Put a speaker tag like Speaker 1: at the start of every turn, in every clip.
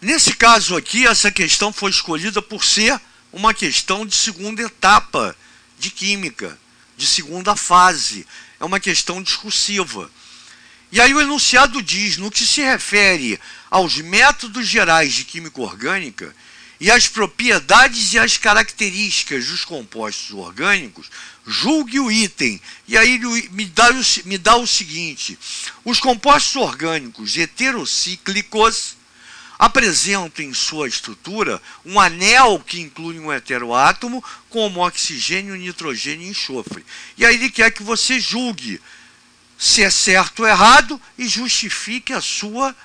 Speaker 1: Nesse caso aqui, essa questão foi escolhida por ser uma questão de segunda etapa de química, de segunda fase. É uma questão discursiva. E aí o enunciado diz, no que se refere aos métodos gerais de química orgânica e às propriedades e às características dos compostos orgânicos, julgue o item. E aí ele me dá o seguinte: os compostos orgânicos heterocíclicos apresentam em sua estrutura um anel que inclui um heteroátomo como oxigênio, nitrogênio e enxofre. E aí ele quer que você julgue se é certo ou errado e justifique a sua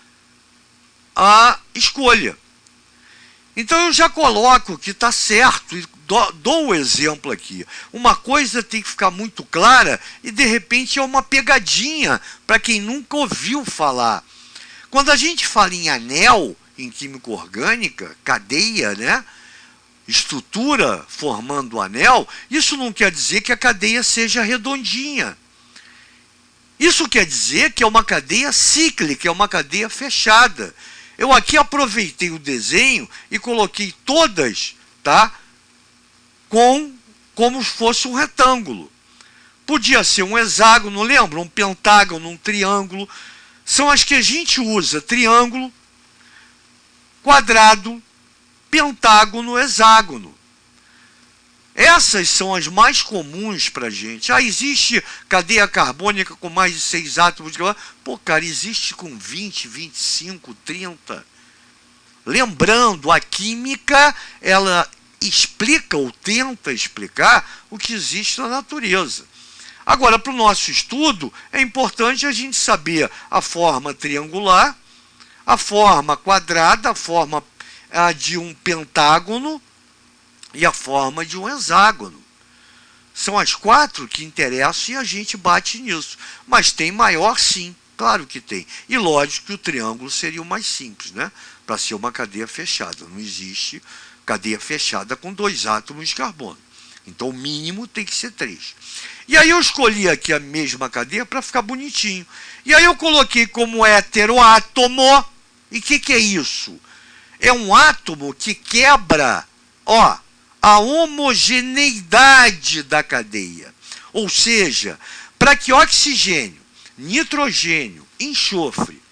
Speaker 1: escolha. Então eu já coloco que está certo e dou o exemplo aqui. Uma coisa tem que ficar muito clara e de repente é uma pegadinha para quem nunca ouviu falar. Quando a gente fala em anel, em química orgânica, cadeia, né? Estrutura formando o anel, isso não quer dizer que a cadeia seja redondinha. Isso quer dizer que é uma cadeia cíclica, é uma cadeia fechada. Eu aqui aproveitei o desenho e coloquei todas, tá? Como se fosse um retângulo. Podia ser um hexágono, lembra? Um pentágono, um triângulo. São as que a gente usa: triângulo, quadrado, pentágono, hexágono. Essas são as mais comuns para a gente. Existe cadeia carbônica com mais de 6 átomos de carbono? Pô, cara, existe com 20, 25, 30. Lembrando, a química, ela explica ou tenta explicar o que existe na natureza. Agora, para o nosso estudo, é importante a gente saber a forma triangular, a forma quadrada, a forma de um pentágono e a forma de um hexágono. São as 4 que interessam e a gente bate nisso. Mas tem maior sim, claro que tem. E lógico que o triângulo seria o mais simples, né? Para ser uma cadeia fechada. Não existe cadeia fechada com 2 átomos de carbono. Então o mínimo tem que ser 3. E aí eu escolhi aqui a mesma cadeia para ficar bonitinho. E aí eu coloquei como heteroátomo. E o que é isso? É um átomo que quebra, a homogeneidade da cadeia. Ou seja, para que oxigênio, nitrogênio, enxofre,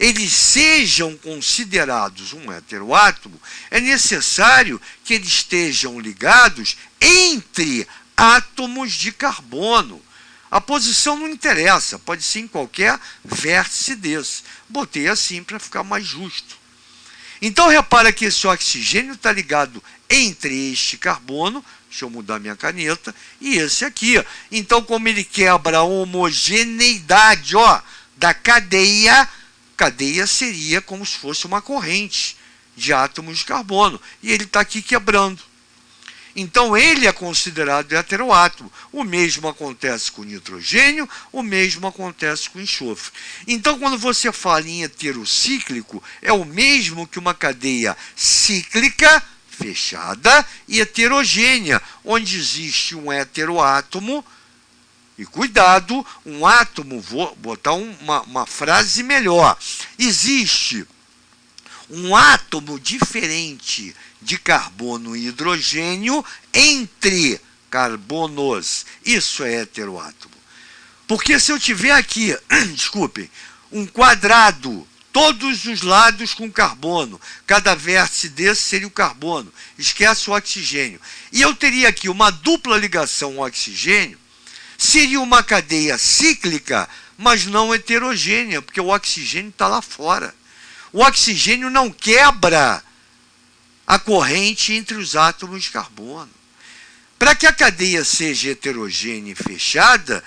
Speaker 1: eles sejam considerados um heteroátomo, é necessário que eles estejam ligados entre átomos de carbono. A posição não interessa, pode ser em qualquer vértice desse. Botei assim para ficar mais justo. Então, repara que esse oxigênio está ligado entre este carbono, deixa eu mudar minha caneta, e esse aqui. Então, como ele quebra a homogeneidade da cadeia, cadeia seria como se fosse uma corrente de átomos de carbono. E ele está aqui quebrando. Então, ele é considerado heteroátomo. O mesmo acontece com o nitrogênio, o mesmo acontece com o enxofre. Então, quando você fala em heterocíclico, é o mesmo que uma cadeia cíclica, fechada, e heterogênea, onde existe um heteroátomo. E cuidado, um átomo, vou botar uma frase melhor. Existe um átomo diferente de carbono e hidrogênio entre carbonos. Isso é heteroátomo. Porque se eu tiver aqui, desculpem, um quadrado, todos os lados com carbono, cada vértice desse seria o carbono, esquece o oxigênio. E eu teria aqui uma dupla ligação oxigênio, seria uma cadeia cíclica, mas não heterogênea, porque o oxigênio está lá fora. O oxigênio não quebra a corrente entre os átomos de carbono. Para que a cadeia seja heterogênea e fechada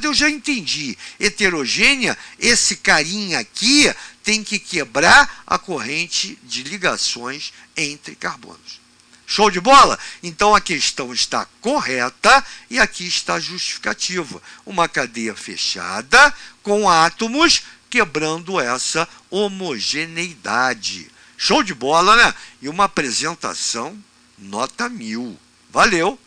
Speaker 1: eu já entendi. Heterogênea, esse carinha aqui tem que quebrar a corrente de ligações entre carbonos. Show de bola? Então a questão está correta e aqui está a justificativa. Uma cadeia fechada com átomos quebrando essa homogeneidade. Show de bola, né? E uma apresentação nota 1000. Valeu!